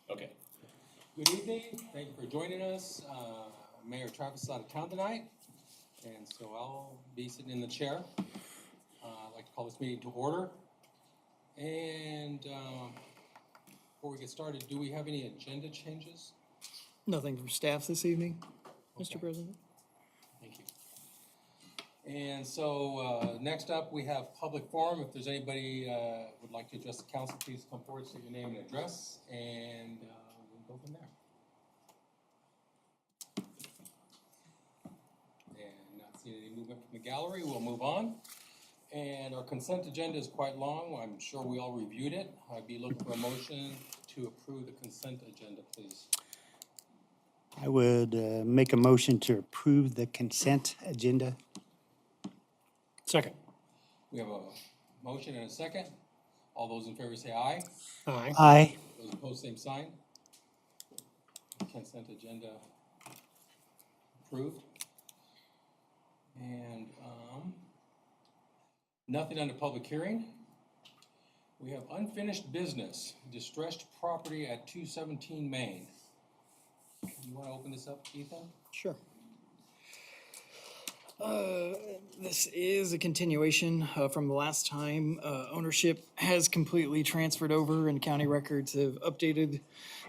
Okay. Good evening. Thank you for joining us. Mayor Travis is out of town tonight, and so I'll be sitting in the chair. I'd like to call this meeting to order. And before we get started, do we have any agenda changes? Nothing from staff this evening, Okay. Mr. President. Thank you. And so next up, we have public forum. If there's anybody would like to address the council, please come forward, state your name and address, and we'll go from there. And not seeing any movement from the gallery, we'll move on. And our consent agenda is quite long. I'm sure we all reviewed it. I'd be looking for a motion to approve the consent agenda, please. I would make a motion to approve the consent agenda. Second. We have a motion and a second. All those in favor say aye. Aye. Aye. Those opposed, same sign. Consent agenda approved. And nothing under public hearing. We have unfinished business, distressed property at 217 Main. You want to open this up, Ethan? Sure. This is a continuation from the last time. Ownership has completely transferred over and county records have updated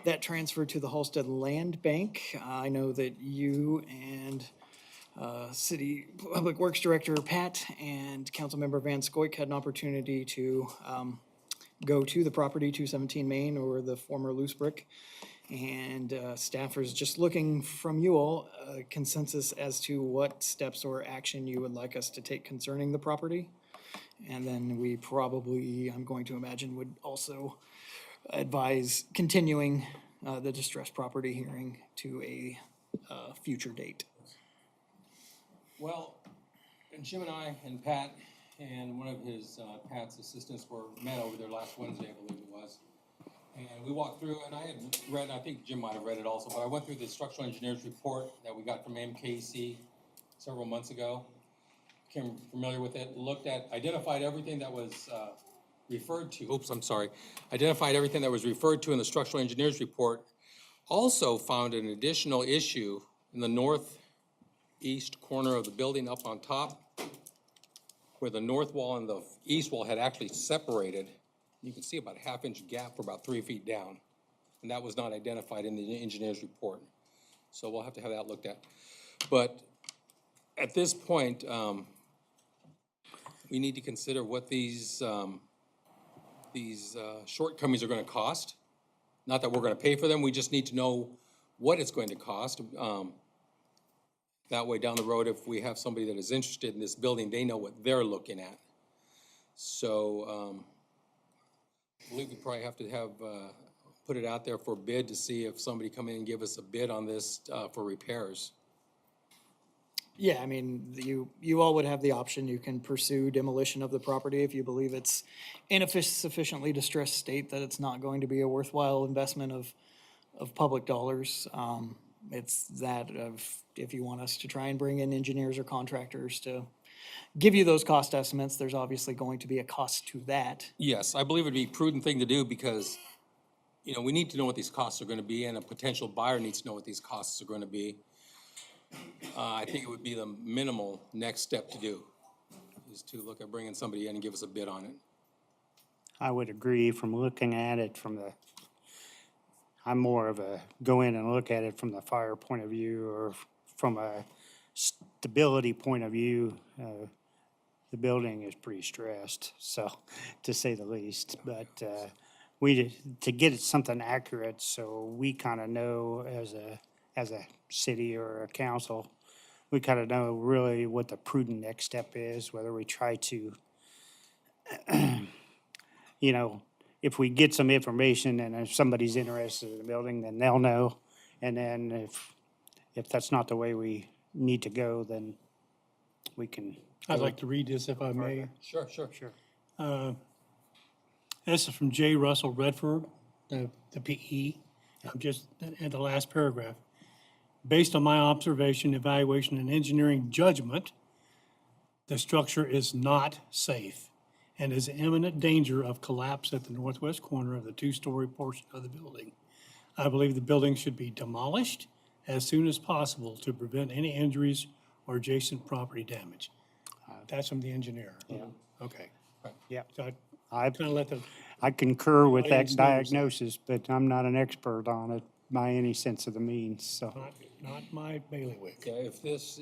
that transfer to the Halstead Land Bank. I know that you and City Public Works Director Pat and Councilmember Van Scoik had an opportunity to go to the property, 217 Main, or the former Loose Brick. And staff is just looking from you all a consensus as to what steps or action you would like us to take concerning the property. And then we probably, I'm going to imagine, would also advise continuing the distressed property hearing to a future date. Well, and Jim and I and Pat and one of his Pat's assistants were met over there last Wednesday, I believe it was. And we walked through, and I had read, I think Jim might have read it also, but I went through the structural engineer's report that we got from MKC several months ago. Became familiar with it, looked at, identified everything that was referred to, identified everything that was referred to in the structural engineer's report. Also found an additional issue in the northeast corner of the building up on top, where the north wall and the east wall had actually separated. You can see about a half-inch gap for about 3 feet down. And that was not identified in the engineer's report. So we'll have to have that looked at. But at this point, we need to consider what these shortcomings are going to cost. Not that we're going to pay for them, we just need to know what it's going to cost. That way down the road, if we have somebody that is interested in this building, they know what they're looking at. So, I believe we probably have to have, put it out there for bid to see if somebody come in and give us a bid on this for repairs. Yeah, I mean, you all would have the option. You can pursue demolition of the property if you believe it's in a sufficiently distressed state that it's not going to be a worthwhile investment of public dollars. It's that of, if you want us to try and bring in engineers or contractors to give you those cost estimates, there's obviously going to be a cost to that. Yes, I believe it'd be a prudent thing to do because, you know, we need to know what these costs are gonna be and a potential buyer needs to know what these costs are gonna be. I think it would be the minimal next step to do, is to look at bringing somebody in and give us a bid on it. I would agree from looking at it from the, I'm more of a go in and look at it from the fire point of view or from a stability point of view. The building is pretty stressed, so, to say the least. But to get it something accurate, so we kind of know as a city or a council, we kind of know really what the prudent next step is, whether we try to, you know, if we get some information and if somebody's interested in the building, then they'll know. And then if that's not the way we need to go, then we can. I'd like to read this if I may. Sure. This is from J. Russell Redford, the PE. I'm just in the last paragraph. Based on my observation, evaluation, and engineering judgment, the structure is not safe and is in imminent danger of collapse at the northwest corner of the two-story portion of the building. I believe the building should be demolished as soon as possible to prevent any injuries or adjacent property damage. That's from the engineer. Yeah. Okay. Yeah. So I, kind of let the, I concur with that Audience knows that. diagnosis, but I'm not an expert on it by any sense of the means, so. not my bailiwick. Yeah, if this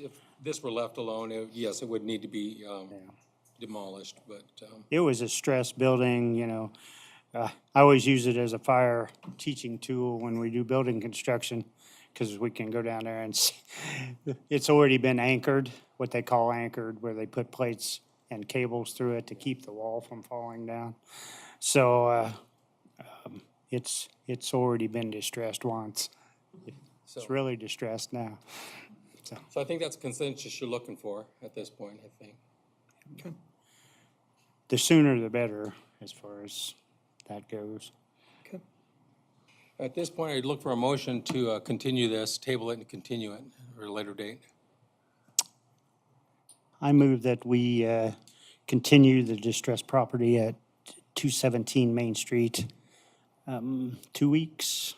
were left alone, yes, it would need to be, demolished, but, It was a stress building, you know. I always use it as a fire teaching tool when we do building construction, because we can go down there and see. It's already been anchored, what they call anchored, where they put plates and cables through it to keep the wall from falling down. So, it's already been distressed once. so. It's really distressed now. So I think that's consensus you're looking for at this point, I think. The sooner the better, as far as that goes. Okay. At this point, I'd look for a motion to continue this, table it and continue it at a later date. I move that we continue the distressed property at 217 Main Street, 2 weeks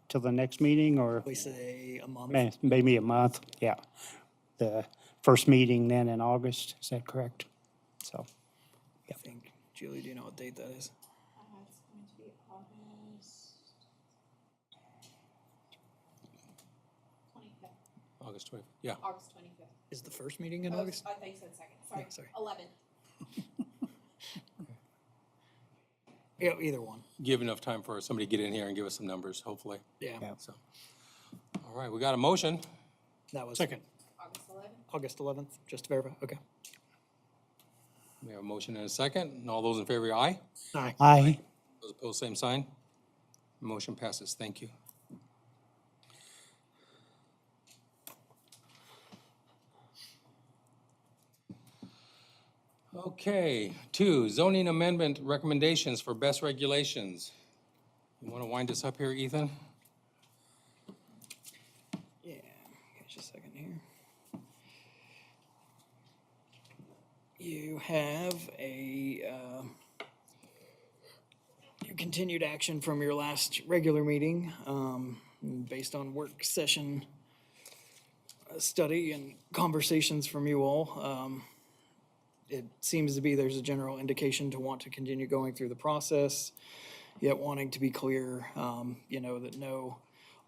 till the next meeting, or We say a month. maybe a month, yeah. The first meeting then in August, is that correct? So, I think. Julie, do you know what date that is? It's going to be August 25th. August 20th, yeah. August 25th. Is the first meeting in Oh, August? I thought you said second. Sorry. Yeah, sorry. 11. Yeah, either one. Give enough time for somebody to get in here and give us some numbers, hopefully. Yeah, So, all right, we got a motion. that was Second. August 11th. August 11th, just to verify. Okay. We have a motion and a second. And all those in favor, aye. Aye. aye. Those opposed, same sign. Motion passes. Thank you. Okay, 2, zoning amendment recommendations for best regulations. You want to wind us up here, Ethan? Yeah, just a second here. You have your continued action from your last regular meeting, based on work session study and conversations from you all. It seems to be there's a general indication to want to continue going through the process, yet wanting to be clear, that no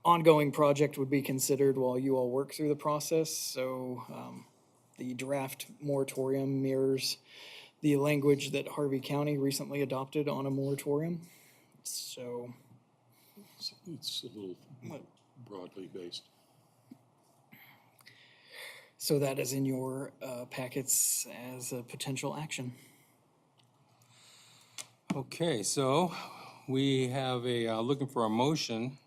ongoing project would be considered while you all work through the process. So the draft moratorium mirrors the language that Harvey County recently adopted on a moratorium. So It's a little broadly based. So that is in your packets as a potential action. Okay, so we have looking for a motion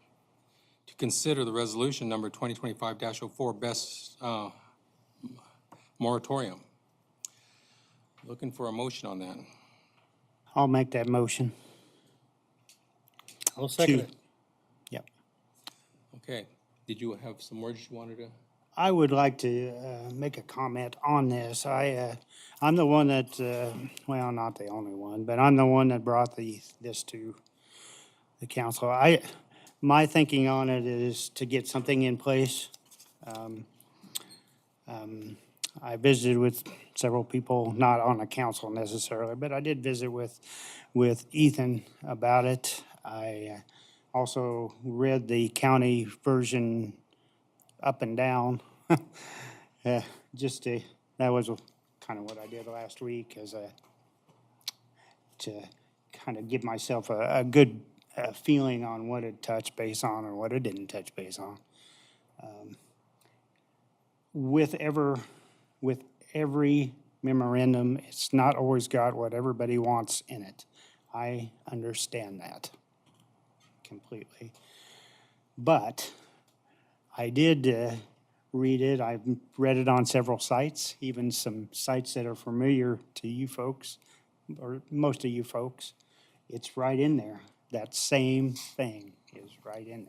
to consider the resolution number 2025-04 BESS moratorium. Looking for a motion on that. I'll make that motion. I'll second it. Yep. Okay, did you have some words you wanted to? I would like to make a comment on this. I'm the one that, well, not the only one, but I'm the one that brought this to the council. My thinking on it is to get something in place. I visited with several people, not on the council necessarily, but I did visit with Ethan about it. I also read the county version up and down. That was kind of what I did last week, to kind of give myself a good feeling on what it touched base on or what it didn't touch base on. With every memorandum, it's not always got what everybody wants in it. I understand that completely. But I did read it. I've read it on several sites, even some sites that are familiar to you folks, or most of you folks. It's right in there. That same thing is right in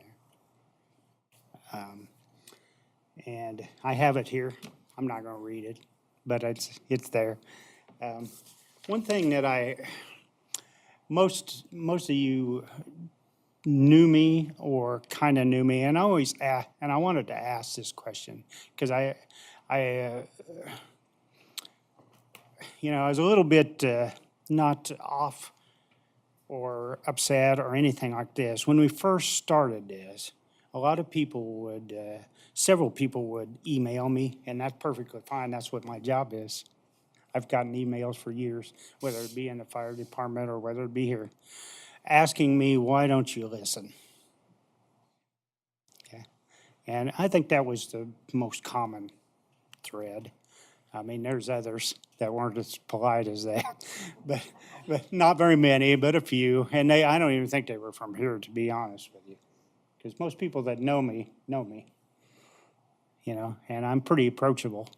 there. And I have it here. I'm not going to read it, but it's there. One thing that most of you knew me or kind of knew me, and I always ask, and I wanted to ask this question because I was a little bit not off or upset or anything like this. When we first started this, a lot of people would, several people would email me, and that's perfectly fine. That's what my job is. I've gotten emails for years, whether it be in the fire department or whether it be here, asking me, why don't you listen? Okay. And I think that was the most common thread. I mean, there's others that weren't as polite as that, but not very many, but a few. And I don't even think they were from here, to be honest with you. Because most people that know me, and I'm pretty approachable.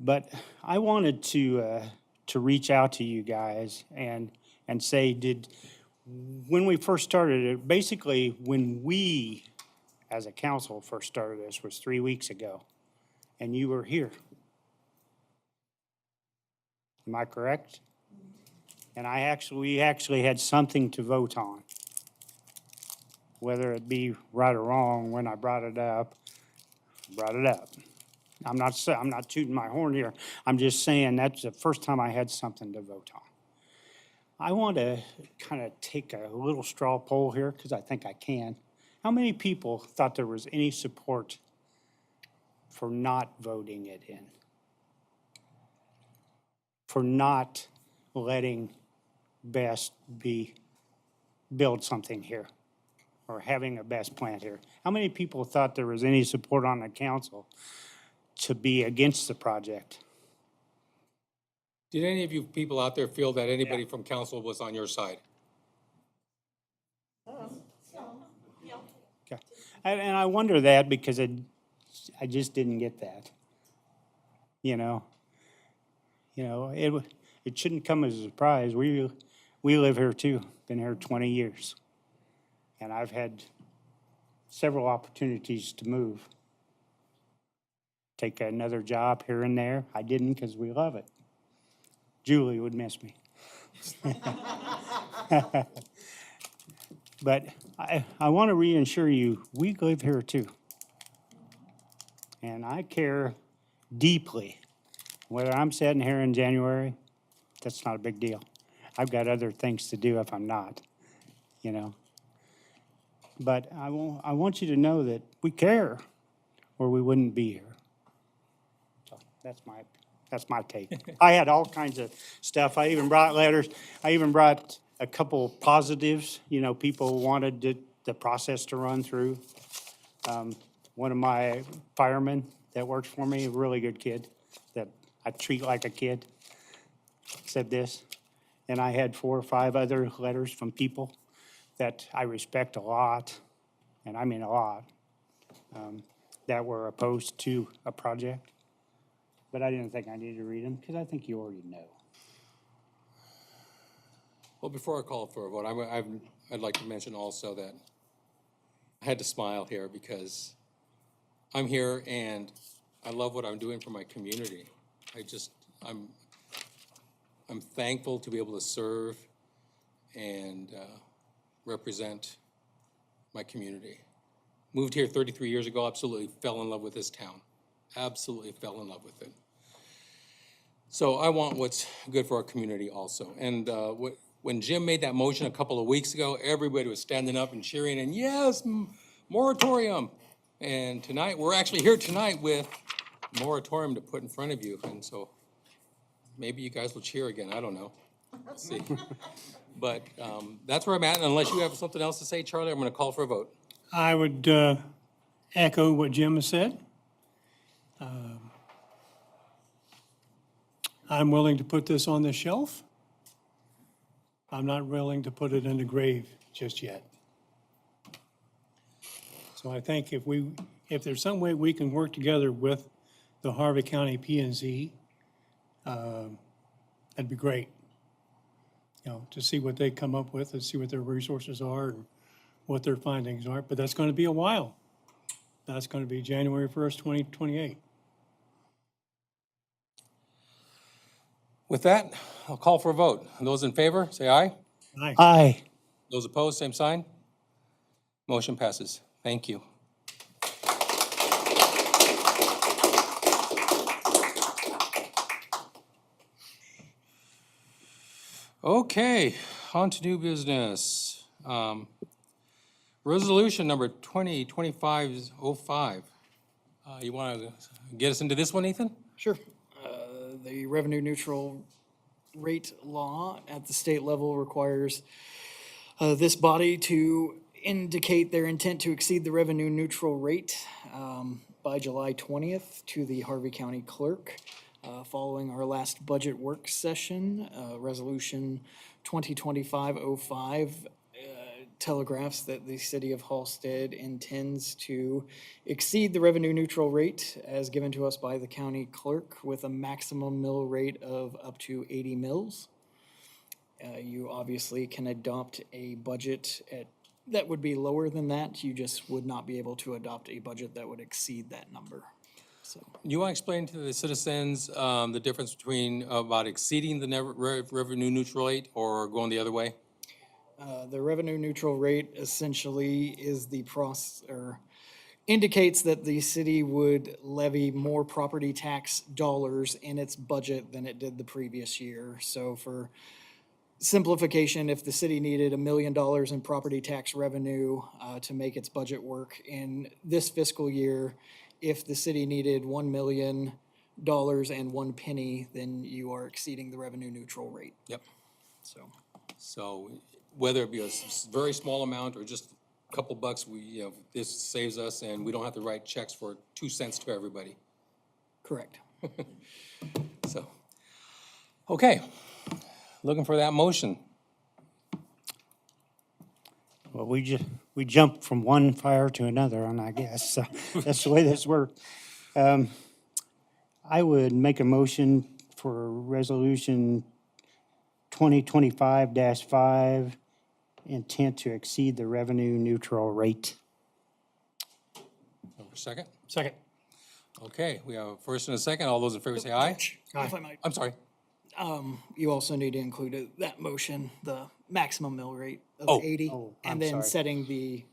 But I wanted to reach out to you guys and say, when we first started it, basically when we as a council first started this was 3 weeks ago, and you were here. Am I correct? And we actually had something to vote on. Whether it be right or wrong, when I brought it up. I'm not tooting my horn here. I'm just saying that's the first time I had something to vote on. I want to kind of take a little straw poll here because I think I can. How many people thought there was any support for not voting it in? For not letting BESS build something here or having a BESS plant here? How many people thought there was any support on the council to be against the project? Did any of you people out there feel that anybody from council was on your side? Okay. And I wonder that because I just didn't get that. It shouldn't come as a surprise. We live here too, been here 20 years. And I've had several opportunities to move. Take another job here and there. I didn't because we love it. Julie would miss me. But I want to reassure you, we live here too. And I care deeply. Whether I'm sitting here in January, that's not a big deal. I've got other things to do if I'm not, But I want you to know that we care, or we wouldn't be here. So that's my take. I had all kinds of stuff. I even brought letters. I even brought a couple positives. People wanted the process to run through. One of my firemen that works for me, a really good kid that I treat like a kid, said this. And I had 4 or 5 other letters from people that I respect a lot, and I mean a lot, that were opposed to a project. But I didn't think I needed to read them because I think you already know. Well, before I call for a vote, I'd like to mention also that I had to smile here because I'm here and I love what I'm doing for my community. I'm thankful to be able to serve and represent my community. Moved here 33 years ago, absolutely fell in love with this town. Absolutely fell in love with it. So I want what's good for our community also. And when Jim made that motion a couple of weeks ago, everybody was standing up and cheering and yes, moratorium. And tonight, we're actually here tonight with moratorium to put in front of you. And so maybe you guys will cheer again, I don't know. Let's see. But that's where I'm at, and unless you have something else to say, Charlie, I'm gonna call for a vote. I would echo what Jim has said. I'm willing to put this on the shelf. I'm not willing to put it in the grave just yet. So I think if there's some way we can work together with the Harvey County P&Z, that'd be great. To see what they come up with and see what their resources are and what their findings are. But that's going to be a while. That's going to be January 1st, 2028. With that, I'll call for a vote. Those in favor, say aye. Aye. Aye. Those opposed, same sign. Motion passes. Thank you. Okay, on to new business. Resolution number 2025-05. You want to get us into this one, Ethan? Sure. The revenue neutral rate law at the state level requires this body to indicate their intent to exceed the revenue neutral rate by July 20th to the Harvey County Clerk. Following our last budget work session, Resolution 2025-05 telegraphs that the city of Halstead intends to exceed the revenue neutral rate as given to us by the county clerk with a maximum mill rate of up to 80 mills. You obviously can adopt a budget that would be lower than that. You just would not be able to adopt a budget that would exceed that number. So, You want to explain to the citizens the difference between about exceeding the revenue neutral rate or going the other way? the revenue neutral rate essentially is indicates that the city would levy more property tax dollars in its budget than it did the previous year. So for simplification, if the city needed $1 million in property tax revenue to make its budget work in this fiscal year, if the city needed $1 million and 1 penny, then you are exceeding the revenue neutral rate. Yep. So, So whether it be a very small amount or just a couple bucks, this saves us and we don't have to write checks for 2 cents to everybody. correct. So, okay, looking for that motion. Well, we jumped from one fire to another, and I guess, so that's the way this works. I would make a motion for Resolution 2025-5, intent to exceed the revenue neutral rate. Over a second. Second. Okay, we have a first and a second. All those in favor say aye. If I might, I'm sorry. you also need to include that motion, the maximum mill rate Oh. of 80. Oh, I'm And then sorry. setting the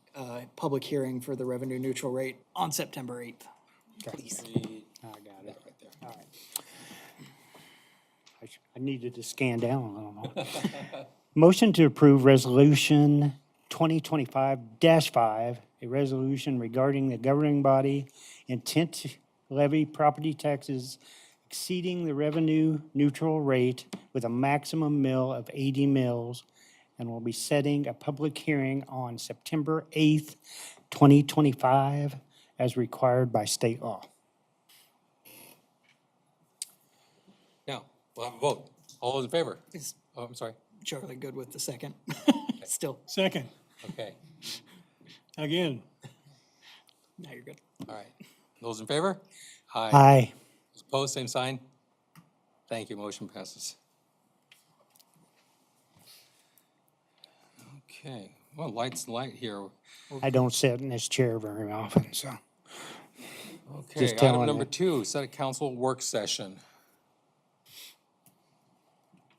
public hearing for the revenue neutral rate on September 8th. Please. I got it. All right. I needed to scan down a little more. Motion to approve Resolution 2025-5, a resolution regarding the governing body intent to levy property taxes exceeding the revenue neutral rate with a maximum mill of 80 mills, and will be setting a public hearing on September 8th, 2025, as required by state law. Now, we'll have a vote. All those in favor? Is Oh, I'm sorry. Charlie good with the second? Still, Second. Okay, Again. now you're good. all right. Those in favor? Aye. Those opposed, same sign. Thank you, motion passes. Okay, well, lights light here. I don't sit in this chair very often, so. Okay, Just item telling number you. 2, set a council work session.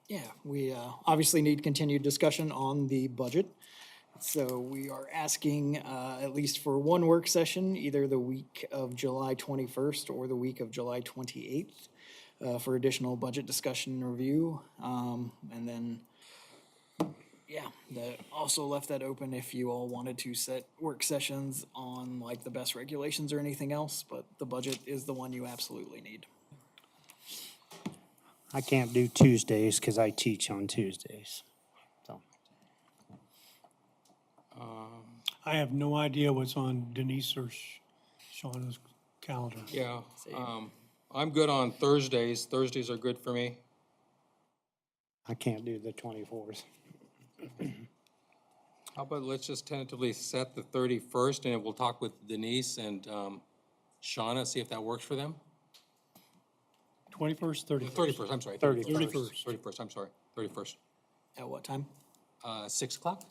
Yeah, we obviously need continued discussion on the budget. So we are asking at least for one work session, either the week of July 21st or the week of July 28th for additional budget discussion and review. And then, yeah, that also left that open if you all wanted to set work sessions on like the BESS regulations or anything else, but the budget is the one you absolutely need. I can't do Tuesdays because I teach on Tuesdays. So, I have no idea what's on Denise or Shauna's calendar. Yeah, I'm good on Thursdays. Thursdays are good for me. I can't do the 24th. How about let's just tentatively set the 31st and we'll talk with Denise and Shauna, see if that works for them? 21st, The 30th. 31st, I'm sorry. 31st. 31st, I'm sorry. 31st. At what time? 6 o'clock?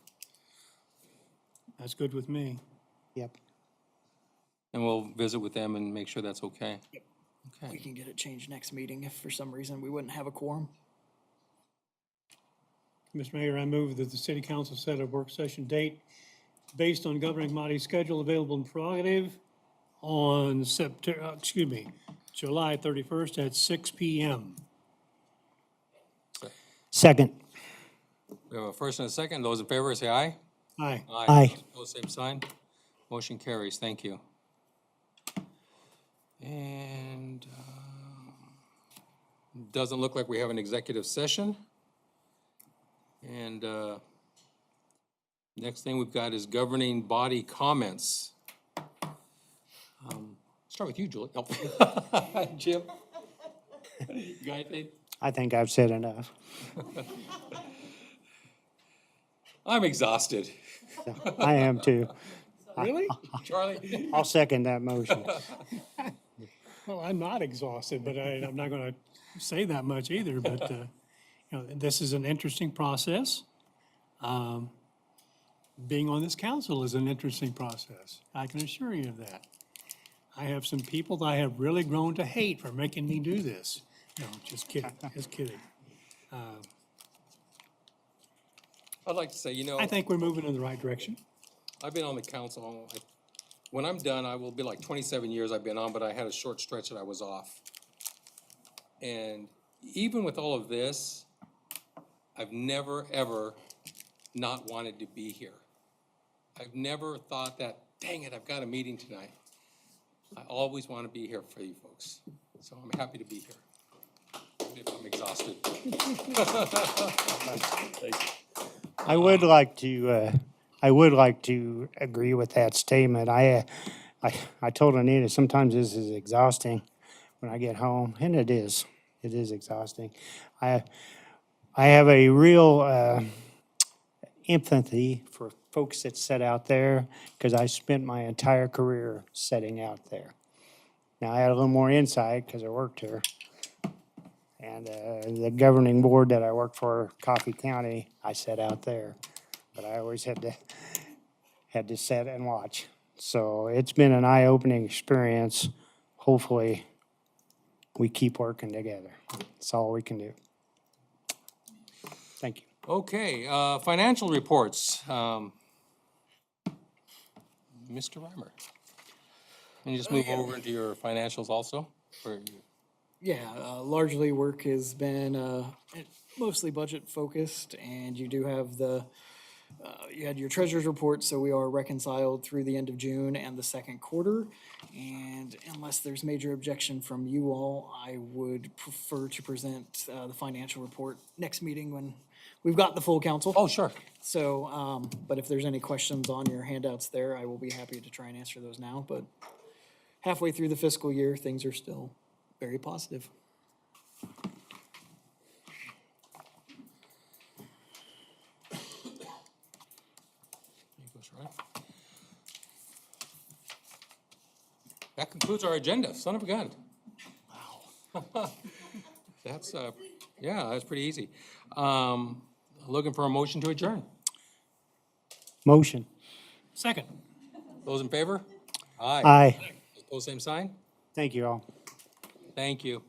That's good with me. Yep. And we'll visit with them and make sure that's okay. We Okay. can get it changed next meeting if for some reason we wouldn't have a quorum. Mr. Mayor, I move that the city council set a work session date based on governing body schedule available in prerogative on July 31st at 6 PM. Second. We have a first and a second. Those in favor say aye. Aye. Aye. Opposed, same sign. Motion carries. Thank you. And doesn't look like we have an executive session. And next thing we've got is governing body comments. Start with you, Julie. Oh. Jim? You got anything? I think I've said enough. I'm exhausted. I am too. Really? Charlie? I'll second that motion. Well, I'm not exhausted, but I'm not going to say that much either, but, this is an interesting process. Being on this council is an interesting process. I can assure you of that. I have some people that I have really grown to hate for making me do this. No, just kidding, just kidding. I'd like to say, I think we're moving in the right direction. I've been on the council, when I'm done, I will be like 27 years I've been on, but I had a short stretch that I was off. And even with all of this, I've never, ever not wanted to be here. I've never thought that, dang it, I've got a meeting tonight. I always want to be here for you folks. So I'm happy to be here. Even if I'm exhausted. I would like to agree with that statement. I told Anita, sometimes this is exhausting when I get home, and it is. It is exhausting. I have a real empathy for folks that sit out there because I spent my entire career sitting out there. Now, I had a little more insight because I worked here. And the governing board that I worked for, Coffee County, I sat out there. But I always had to sit and watch. So it's been an eye-opening experience. Hopefully, we keep working together. That's all we can do. Thank you. Okay, financial reports. Mr. Reimer. Can you just move over into your financials also? Or you- Yeah, largely work has been mostly budget focused, and you do have you had your treasurer's report, so we are reconciled through the end of June and the second quarter. And unless there's major objection from you all, I would prefer to present the financial report next meeting when we've got the full council. Oh, sure. So, but if there's any questions on your handouts there, I will be happy to try and answer those now. But halfway through the fiscal year, things are still very positive. That concludes our agenda. Son of a gun. Wow. That's, yeah, that's pretty easy. Looking for a motion to adjourn. Motion. Second. Those in favor? Aye. Aye. Opposed, same sign? Thank you all. Thank you.